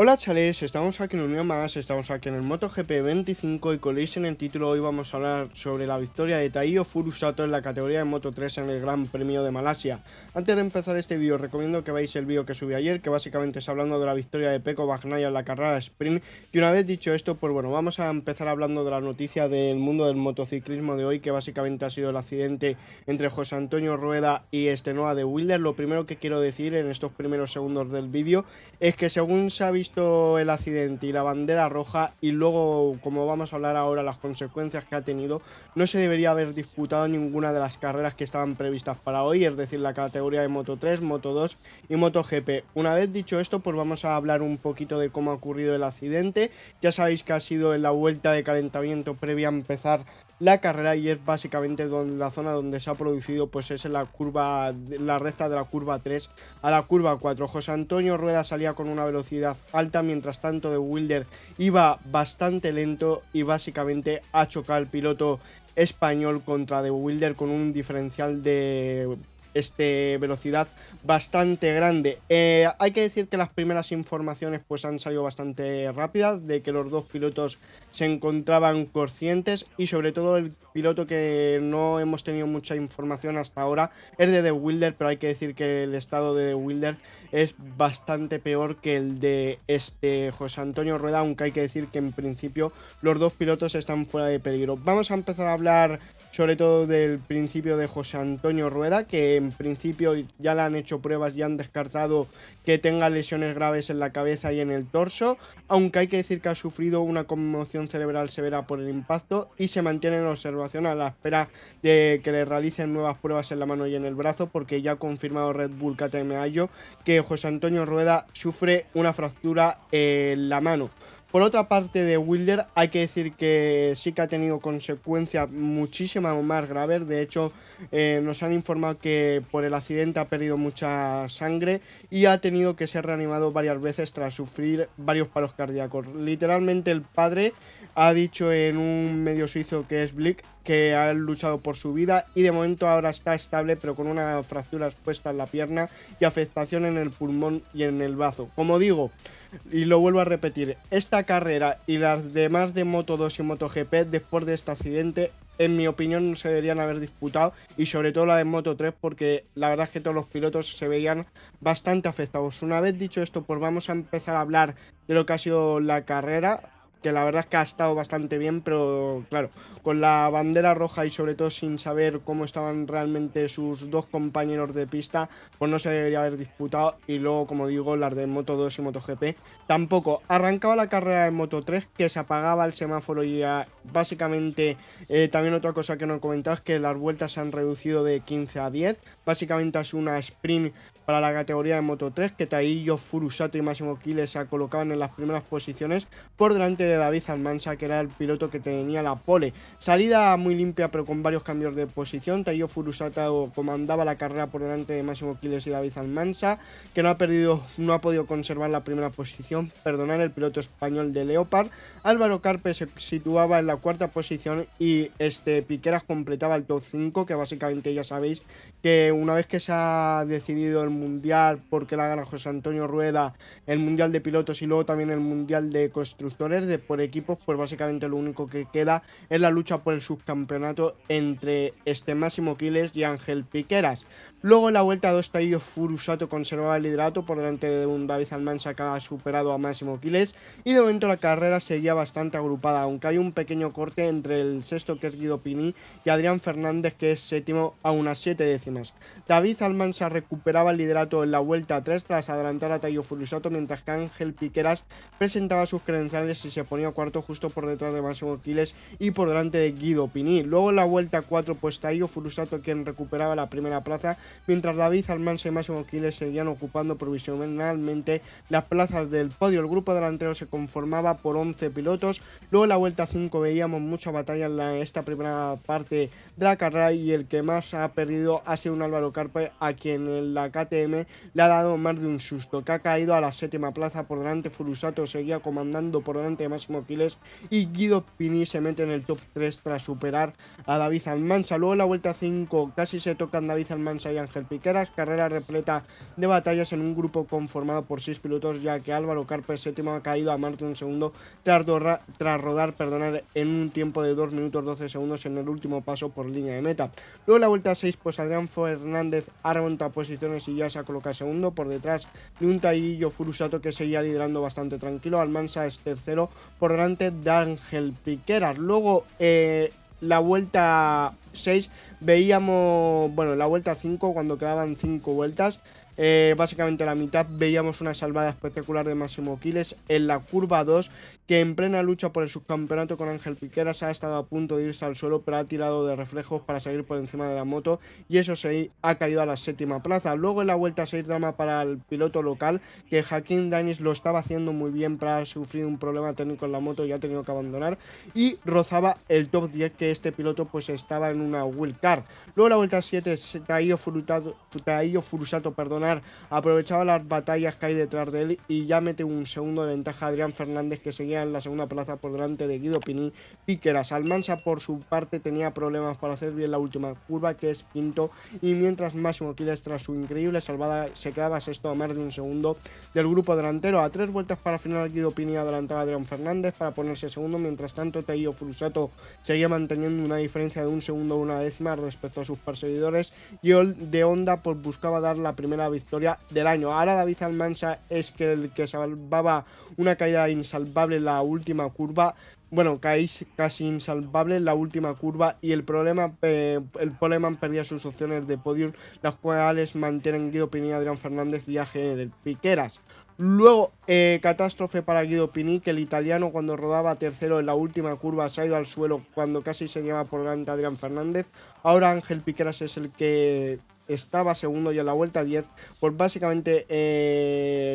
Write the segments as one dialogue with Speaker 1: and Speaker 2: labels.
Speaker 1: Hola chavales, estamos aquí en un día más, estamos aquí en el MotoGP 25 y como veis en el título hoy vamos a hablar sobre la victoria de Taiyo Furusato en la categoría de Moto3 en el Gran Premio de Malasia. Antes de empezar este vídeo recomiendo que veáis el vídeo que subí ayer, que básicamente es hablando de la victoria de Pecco Bagnaia en la carrera de sprint. Y una vez dicho esto, pues bueno, vamos a empezar hablando de la noticia del mundo del motociclismo de hoy, que básicamente ha sido el accidente entre José Antonio Rueda y Noah de Wilder. Lo primero que quiero decir en estos primeros segundos del vídeo es que según se ha visto el accidente y la bandera roja y luego, como vamos a hablar ahora, las consecuencias que ha tenido, no se debería haber disputado ninguna de las carreras que estaban previstas para hoy, es decir, la categoría de Moto 3, Moto 2 y MotoGP. Una vez dicho esto, pues vamos a hablar un poquito de cómo ha ocurrido el accidente. Ya sabéis que ha sido en la vuelta de calentamiento previa a empezar la carrera y es básicamente donde la zona donde se ha producido, pues es en la curva, la recta de la curva 3 a la curva 4. José Antonio Rueda salía con una velocidad alta, mientras tanto de Wilder iba bastante lento y básicamente ha chocado el piloto español contra de Wilder con un diferencial de velocidad bastante grande. Hay que decir que las primeras informaciones pues han salido bastante rápidas, de que los dos pilotos se encontraban conscientes y sobre todo el piloto que no hemos tenido mucha información hasta ahora es de Wilder, pero hay que decir que el estado de Wilder es bastante peor que el de José Antonio Rueda, aunque hay que decir que en principio los dos pilotos están fuera de peligro. Vamos a empezar a hablar sobre todo del principio de José Antonio Rueda, que en principio ya le han hecho pruebas y han descartado que tenga lesiones graves en la cabeza y en el torso, aunque hay que decir que ha sufrido una conmoción cerebral severa por el impacto y se mantiene en observación a la espera de que le realicen nuevas pruebas en la mano y en el brazo, porque ya ha confirmado Red Bull KTM Ayo que José Antonio Rueda sufre una fractura en la mano. Por otra parte de Wilder hay que decir que sí que ha tenido consecuencias muchísimas más graves. De hecho, nos han informado que por el accidente ha perdido mucha sangre y ha tenido que ser reanimado varias veces tras sufrir varios paros cardíacos. Literalmente el padre ha dicho en un medio suizo que es Blick que ha luchado por su vida y de momento ahora está estable, pero con una fractura expuesta en la pierna y afectación en el pulmón y en el bazo. Como digo, y lo vuelvo a repetir, esta carrera y las demás de Moto 2 y MotoGP después de este accidente, en mi opinión, no se deberían haber disputado, y sobre todo la de Moto 3, porque la verdad es que todos los pilotos se veían bastante afectados. Una vez dicho esto, pues vamos a empezar a hablar de lo que ha sido la carrera, que la verdad es que ha estado bastante bien, pero claro, con la bandera roja y sobre todo sin saber cómo estaban realmente sus dos compañeros de pista, pues no se debería haber disputado. Y luego, como digo, las de Moto 2 y MotoGP tampoco. Arrancaba la carrera de Moto 3, que se apagaba el semáforo y básicamente también otra cosa que no he comentado es que las vueltas se han reducido de 15 a 10. Básicamente es una sprint para la categoría de Moto 3, que Taiyo Furusato y Massimo Achilles se colocaban en las primeras posiciones por delante de David Almansa, que era el piloto que tenía la pole. Salida muy limpia pero con varios cambios de posición. Taiyo Furusato comandaba la carrera por delante de Massimo Achilles y David Almansa, que no ha podido conservar la primera posición, perdonar el piloto español de Leopard. Álvaro Carpe se situaba en la cuarta posición y Piqueras completaba el top 5, que básicamente ya sabéis que una vez que se ha decidido el mundial, porque la gana José Antonio Rueda, el mundial de pilotos y luego también el mundial de constructores de por equipos, pues básicamente lo único que queda es la lucha por el subcampeonato entre Massimo Achilles y Ángel Piqueras. Luego en la vuelta 2 Taiyo Furusato conservaba el liderato por delante de un David Almansa que ha superado a Massimo Achilles, y de momento la carrera seguía bastante agrupada, aunque hay un pequeño corte entre el sexto, que es Guido Pini, y Adrián Fernández, que es séptimo a unas 7 décimas. David Almansa recuperaba el liderato en la vuelta 3 tras adelantar a Taiyo Furusato, mientras que Ángel Piqueras presentaba sus credenciales y se ponía cuarto justo por detrás de Massimo Achilles y por delante de Guido Pini. Luego en la vuelta 4 pues Taiyo Furusato quien recuperaba la primera plaza, mientras David Almansa y Massimo Achilles seguían ocupando provisionalmente las plazas del podio. El grupo delantero se conformaba por 11 pilotos. Luego en la vuelta 5 veíamos mucha batalla en esta primera parte de la carrera y el que más ha perdido ha sido un Álvaro Carpe, a quien en la KTM le ha dado más de un susto, que ha caído a la séptima plaza por delante. Furusato seguía comandando por delante de Máximo Quiles y Guido Pini se mete en el top 3 tras superar a David Almansa. Luego en la vuelta 5 casi se tocan David Almansa y Ángel Piqueras, carrera repleta de batallas en un grupo conformado por 6 pilotos, ya que Álvaro Carpes séptimo ha caído a más de un segundo tras rodar en un tiempo de 2 minutos 12 segundos en el último paso por línea de meta. Luego en la vuelta 6 pues Adrián Fernández ha remontado posiciones y ya se ha colocado segundo, por detrás de un Taiyo Furusato que seguía liderando bastante tranquilo. Almansa es tercero por delante de Ángel Piqueras. Luego la vuelta 6 veíamos, bueno, la vuelta 5 cuando quedaban 5 vueltas, básicamente la mitad, veíamos una salvada espectacular de Máximo Quiles en la curva 2, que en plena lucha por el subcampeonato con Ángel Piqueras ha estado a punto de irse al suelo, pero ha tirado de reflejos para seguir por encima de la moto y eso sí, ha caído a la séptima plaza. Luego en la vuelta 6 drama para el piloto local, que Joaquín Danis lo estaba haciendo muy bien, pero ha sufrido un problema técnico en la moto y ha tenido que abandonar y rozaba el top 10, que este piloto pues estaba en una wildcard. Luego la vuelta 7 Taiyo Furusato, aprovechaba las batallas que hay detrás de él y ya mete un segundo de ventaja a Adrián Fernández, que seguía en la segunda plaza por delante de Guido Pini. Piqueras. Almansa por su parte tenía problemas para hacer bien la última curva, que es quinto, y mientras Máximo Quiles tras su increíble salvada se quedaba sexto a más de un segundo del grupo delantero. A 3 vueltas para final Guido Pini adelantaba a Adrián Fernández para ponerse segundo, mientras tanto Taiyo Furusato seguía manteniendo una diferencia de un segundo o una décima respecto a sus perseguidores, y de Honda pues buscaba dar la primera victoria del año. Ahora David Almansa es que el que salvaba una caída insalvable en la última curva. Bueno, caéis casi insalvable en la última curva y el Poleman perdía sus opciones de podio, las cuales mantienen Guido Pini, Adrián Fernández y AG Piqueras. Luego, catástrofe para Guido Pini, que el italiano cuando rodaba tercero en la última curva se ha ido al suelo cuando casi se lleva por delante a Adrián Fernández. Ahora Ángel Piqueras es el que estaba segundo y en la vuelta 10 pues básicamente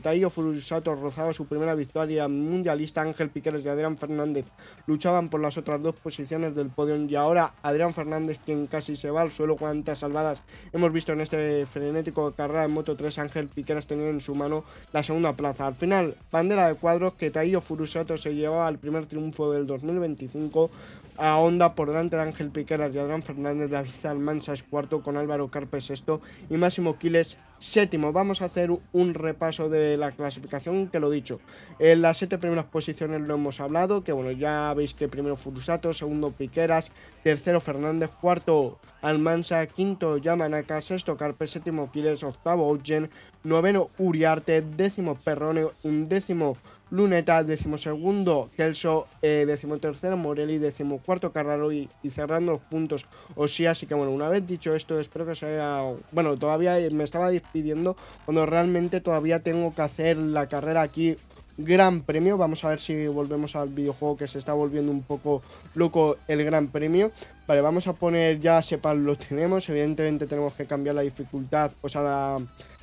Speaker 1: Taiyo Furusato rozaba su primera victoria mundialista. Ángel Piqueras y Adrián Fernández luchaban por las otras 2 posiciones del podio y ahora Adrián Fernández, quien casi se va al suelo. Cuántas salvadas hemos visto en este frenético carrera en Moto 3. Ángel Piqueras tenía en su mano la segunda plaza. Al final, bandera de cuadros, que Taiyo Furusato se llevaba el primer triunfo del 2025 a Honda por delante de Ángel Piqueras y Adrián Fernández. David Almansa es cuarto con Álvaro Carpes sexto y Máximo Quiles séptimo. Vamos a hacer un repaso de la clasificación, que lo dicho, en las 7 primeras posiciones lo hemos hablado, que bueno, ya veis que primero Furusato, segundo Piqueras, tercero Fernández, cuarto Almansa, quinto Yamanaka, sexto Carpes, séptimo Quiles, octavo Ogen, noveno Uriarte, décimo Perrone, undécimo Luneta, decimosegundo Kelso, decimotercero Morelli, decimocuarto Carraro y cerrando los puntos Osía. Así que bueno, una vez dicho esto, espero que se haya... Bueno, todavía me estaba despidiendo cuando realmente todavía tengo que hacer la carrera aquí. Gran Premio, vamos a ver si volvemos al videojuego, que se está volviendo un poco loco el Gran Premio. Vale, vamos a poner ya Sepal, lo tenemos, evidentemente tenemos que cambiar la dificultad, o sea, la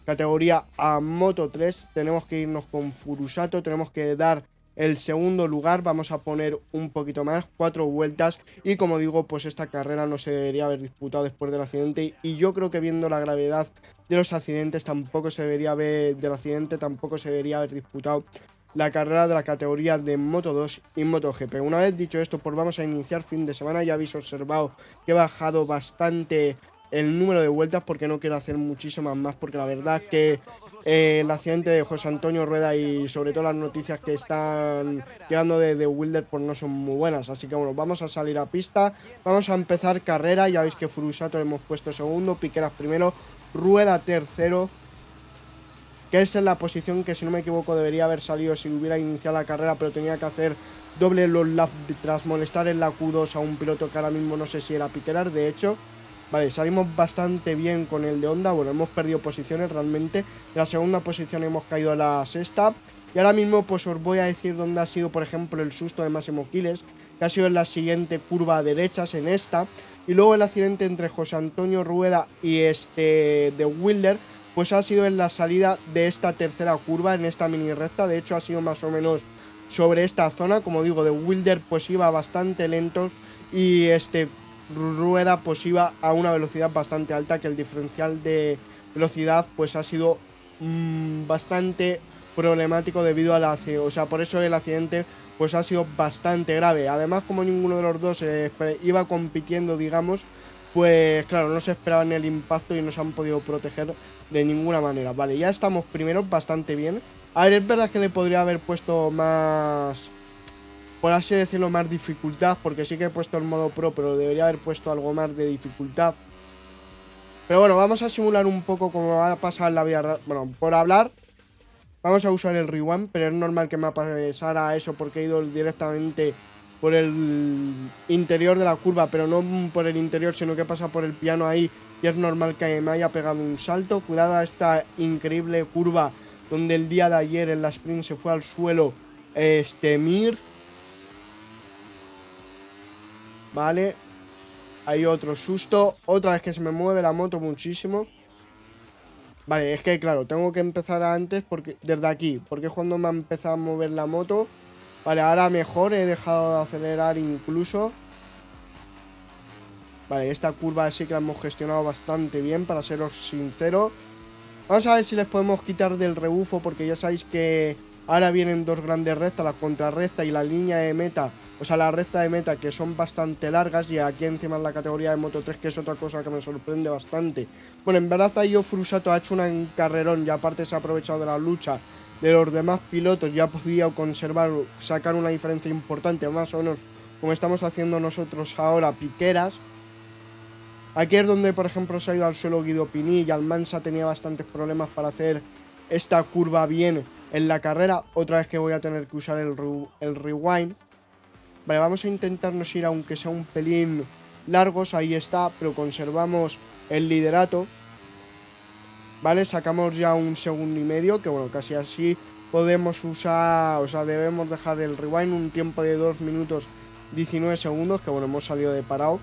Speaker 1: categoría a Moto 3, tenemos que irnos con Furusato, tenemos que dar el segundo lugar, vamos a poner un poquito más, 4 vueltas, y como digo, pues esta carrera no se debería haber disputado después del accidente, y yo creo que viendo la gravedad de los accidentes tampoco se debería haber disputado la carrera de la categoría de Moto 2 y MotoGP. Una vez dicho esto, pues vamos a iniciar fin de semana. Ya habéis observado que he bajado bastante el número de vueltas porque no quiero hacer muchísimas más, porque la verdad que el accidente de José Antonio Rueda y sobre todo las noticias que están llegando de The Wilder pues no son muy buenas. Así que bueno, vamos a salir a pista, vamos a empezar carrera. Ya veis que Furusato le hemos puesto segundo, Piqueras primero, Rueda tercero, que es en la posición que, si no me equivoco, debería haber salido si hubiera iniciado la carrera, pero tenía que hacer doble los laps tras molestar en la Q2 a un piloto que ahora mismo no sé si era Piqueras. De hecho, vale, salimos bastante bien con el de Honda. Bueno, hemos perdido posiciones realmente. De la segunda posición hemos caído a la sexta. Y ahora mismo pues os voy a decir dónde ha sido, por ejemplo, el susto de Máximo Quiles, que ha sido en la siguiente curva a derechas, en esta. Y luego el accidente entre José Antonio Rueda y de Wilder, pues ha sido en la salida de esta tercera curva, en esta mini recta. De hecho ha sido más o menos sobre esta zona. Como digo, de Wilder pues iba bastante lento y Rueda pues iba a una velocidad bastante alta, que el diferencial de velocidad pues ha sido bastante problemático debido al accidente. O sea, por eso el accidente pues ha sido bastante grave. Además, como ninguno de los dos iba compitiendo, digamos, pues claro, no se esperaban el impacto y no se han podido proteger de ninguna manera. Vale, ya estamos primeros, bastante bien. A ver, es verdad que le podría haber puesto más, por así decirlo, más dificultad, porque sí que he puesto el modo pro, pero debería haber puesto algo más de dificultad. Pero bueno, vamos a simular un poco cómo va a pasar la vida real. Bueno, por hablar, vamos a usar el rewind, pero es normal que me pasara eso porque he ido directamente por el interior de la curva, pero no por el interior, sino que pasa por el piano ahí, y es normal que me haya pegado un salto. Cuidado a esta increíble curva donde el día de ayer en la sprint se fue al suelo Mir. Vale. Hay otro susto. Otra vez que se me mueve la moto muchísimo. Vale, es que claro, tengo que empezar antes porque desde aquí, porque es cuando me ha empezado a mover la moto. Vale, ahora mejor, he dejado de acelerar incluso. Vale, esta curva sí que la hemos gestionado bastante bien, para seros sincero. Vamos a ver si les podemos quitar del rebufo, porque ya sabéis que ahora vienen dos grandes rectas, la contrarrecta y la línea de meta. O sea, la recta de meta, que son bastante largas, y aquí encima en la categoría de Moto 3, que es otra cosa que me sorprende bastante. Bueno, en verdad Taiyo Furusato ha hecho un carrerón y aparte se ha aprovechado de la lucha de los demás pilotos y ha podido conservar, sacar una diferencia importante, más o menos como estamos haciendo nosotros ahora, piqueras. Aquí es donde, por ejemplo, se ha ido al suelo Guido Pini y Almansa tenía bastantes problemas para hacer esta curva bien en la carrera. Otra vez que voy a tener que usar el rewind. Vale, vamos a intentarnos ir aunque sea un pelín largos, ahí está, pero conservamos el liderato. Vale, sacamos ya un segundo y medio, que bueno, casi así podemos usar, o sea, debemos dejar el rewind, un tiempo de 2 minutos 19 segundos, que bueno, hemos salido de parado.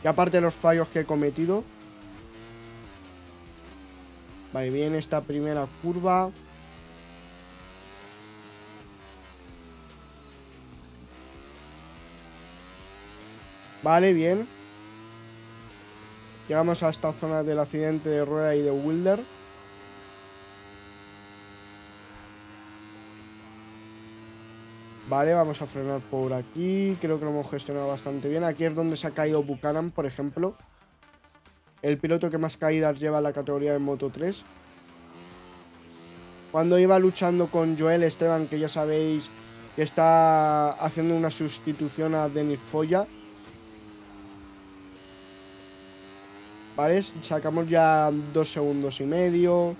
Speaker 1: Y aparte de los fallos que he cometido. Vale, bien esta primera curva. Vale, bien. Llegamos a esta zona del accidente de rueda y de Wilder. Vale, vamos a frenar por aquí. Creo que lo hemos gestionado bastante bien. Aquí es donde se ha caído Buchanan, por ejemplo. El piloto que más caídas lleva en la categoría de Moto 3. Cuando iba luchando con Joel Esteban, que ya sabéis que está haciendo una sustitución a Denis Foya. Vale, sacamos ya 2 segundos y medio.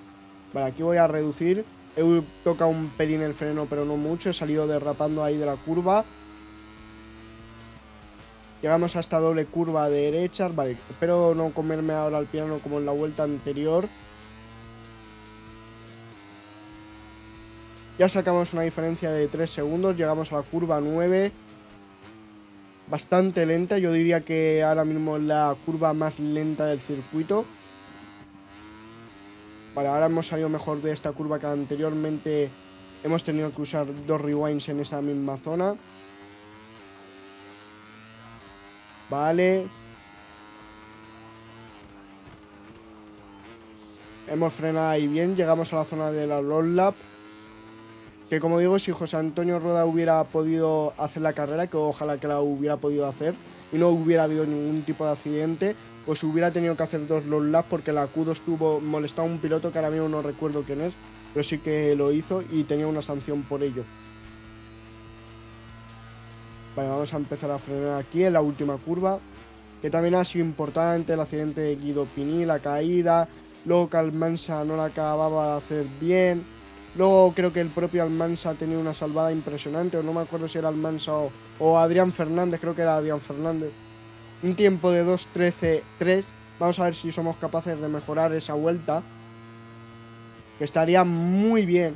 Speaker 1: Vale, aquí voy a reducir. He tocado un pelín el freno, pero no mucho. He salido derrapando ahí de la curva. Llegamos a esta doble curva de derechas. Vale, espero no comerme ahora el piano como en la vuelta anterior. Ya sacamos una diferencia de 3 segundos. Llegamos a la curva 9. Bastante lenta. Yo diría que ahora mismo es la curva más lenta del circuito. Vale, ahora hemos salido mejor de esta curva, que anteriormente hemos tenido que usar 2 rewinds en esa misma zona. Vale. Hemos frenado ahí bien. Llegamos a la zona de la roll lap. Que como digo, si José Antonio Roda hubiera podido hacer la carrera, que ojalá que la hubiera podido hacer, y no hubiera habido ningún tipo de accidente, pues hubiera tenido que hacer 2 roll laps, porque la Q2 estuvo molestando a un piloto que ahora mismo no recuerdo quién es, pero sí que lo hizo y tenía una sanción por ello. Vale, vamos a empezar a frenar aquí en la última curva, que también ha sido importante el accidente de Guido Pini, la caída, luego que Almansa no la acababa de hacer bien. Luego creo que el propio Almansa tenía una salvada impresionante, o no me acuerdo si era Almansa o Adrián Fernández, creo que era Adrián Fernández. Un tiempo de 2:13.3. Vamos a ver si somos capaces de mejorar esa vuelta, que estaría muy bien.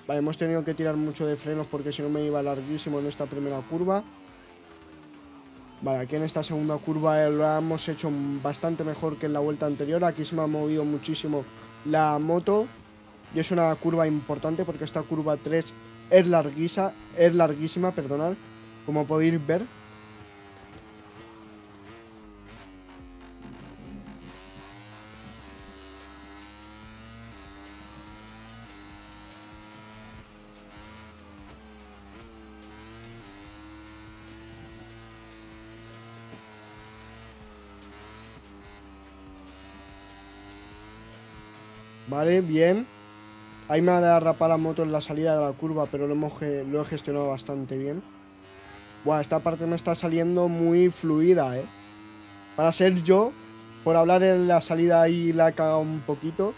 Speaker 1: Vale, hemos tenido que tirar mucho de frenos porque si no me iba larguísimo en esta primera curva. Vale, aquí en esta segunda curva lo hemos hecho bastante mejor que en la vuelta anterior. Aquí se me ha movido muchísimo la moto y es una curva importante porque esta curva 3 es larguísima, perdonad, como podéis ver. Vale, bien. Ahí me ha derrapado la moto en la salida de la curva, pero lo he gestionado bastante bien. Buah, esta parte me está saliendo muy fluida, ¿eh? Para ser yo, por hablar en la salida ahí la he cagado un poquito.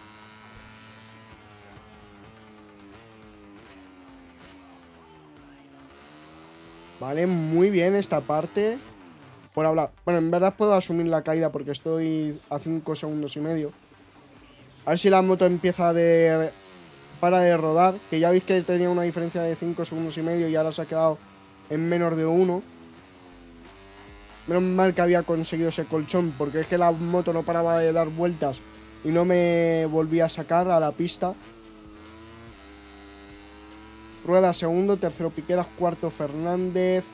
Speaker 1: Vale, muy bien esta parte. Por hablar. Bueno, en verdad puedo asumir la caída porque estoy a 5 segundos y medio. A ver si la moto empieza para de rodar. Que ya veis que tenía una diferencia de 5 segundos y medio y ahora se ha quedado en menos de 1. Menos mal que había conseguido ese colchón, porque es que la moto no paraba de dar vueltas y no me volvía a sacar a la pista. Rueda segundo, tercero Piqueras, cuarto Fernández,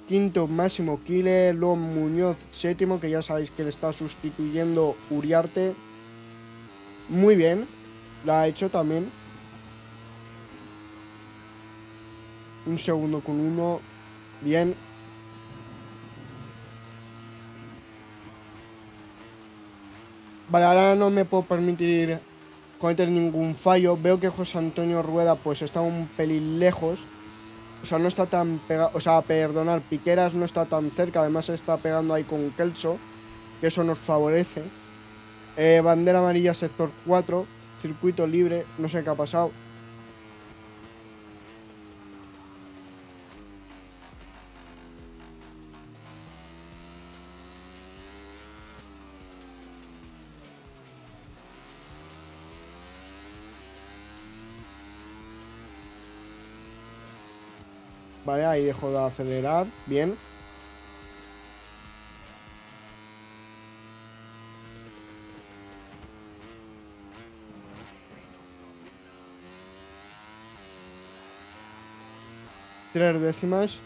Speaker 1: quinto Máximo Killer, luego Muñoz séptimo, que ya sabéis que le está sustituyendo Uriarte. Muy bien, la ha hecho también. Un segundo con uno, bien. Vale, ahora no me puedo permitir cometer ningún fallo. Veo que José Antonio Rueda pues está un pelín lejos. O sea, no está tan pegado. O sea, perdonar, Piqueras no está tan cerca. Además está pegando ahí con Kelso, que eso nos favorece. Bandera amarilla sector 4. Circuito libre. No sé qué ha pasado. Vale, ahí dejo de acelerar. Bien. Tres décimas.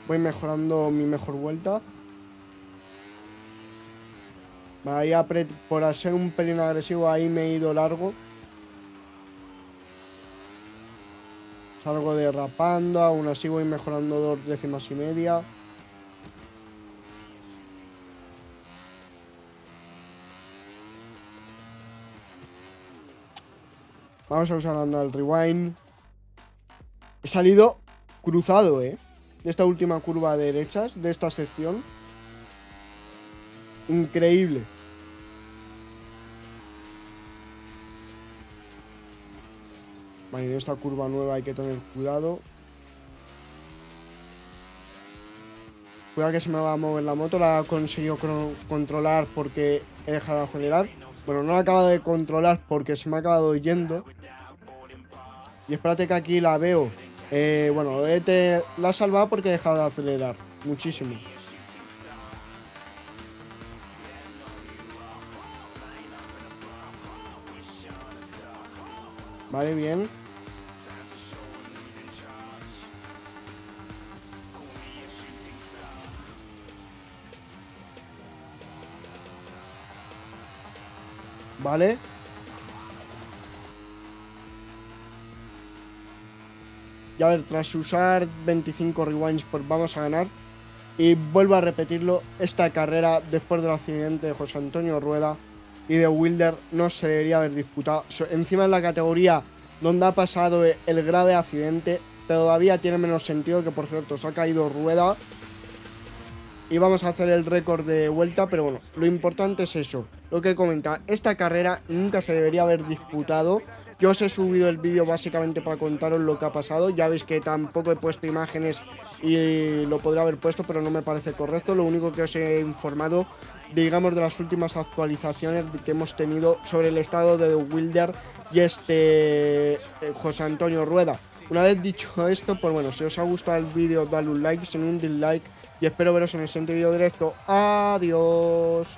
Speaker 1: Voy mejorando mi mejor vuelta. Vale, ahí por ser un pelín agresivo, ahí me he ido largo. Salgo derrapando, aún así voy mejorando 2 décimas y media. Vamos a usar el rewind. He salido cruzado, de esta última curva de derechas, de esta sección. Increíble. Vale, en esta curva nueva hay que tener cuidado. Cuidado que se me va a mover la moto. La he conseguido controlar porque he dejado de acelerar. Bueno, no la he acabado de controlar porque se me ha acabado yendo. Y espérate que aquí la veo. Bueno, la he salvado porque he dejado de acelerar. Muchísimo. Vale, bien. Vale. Y a ver, tras usar 25 rewinds, pues vamos a ganar. Y vuelvo a repetirlo, esta carrera, después del accidente de José Antonio Rueda y de Wilder, no se debería haber disputado. Encima en la categoría donde ha pasado el grave accidente, todavía tiene menos sentido, que por cierto se ha caído Rueda. Y vamos a hacer el récord de vuelta, pero bueno, lo importante es eso. Lo que comenta, esta carrera nunca se debería haber disputado. Yo os he subido el vídeo básicamente para contaros lo que ha pasado. Ya veis que tampoco he puesto imágenes y lo podría haber puesto, pero no me parece correcto. Lo único que os he informado, digamos, de las últimas actualizaciones que hemos tenido sobre el estado de Wilder y José Antonio Rueda. Una vez dicho esto, pues bueno, si os ha gustado el vídeo, dale un like, sin un dislike. Y espero veros en el siguiente vídeo directo. Adiós.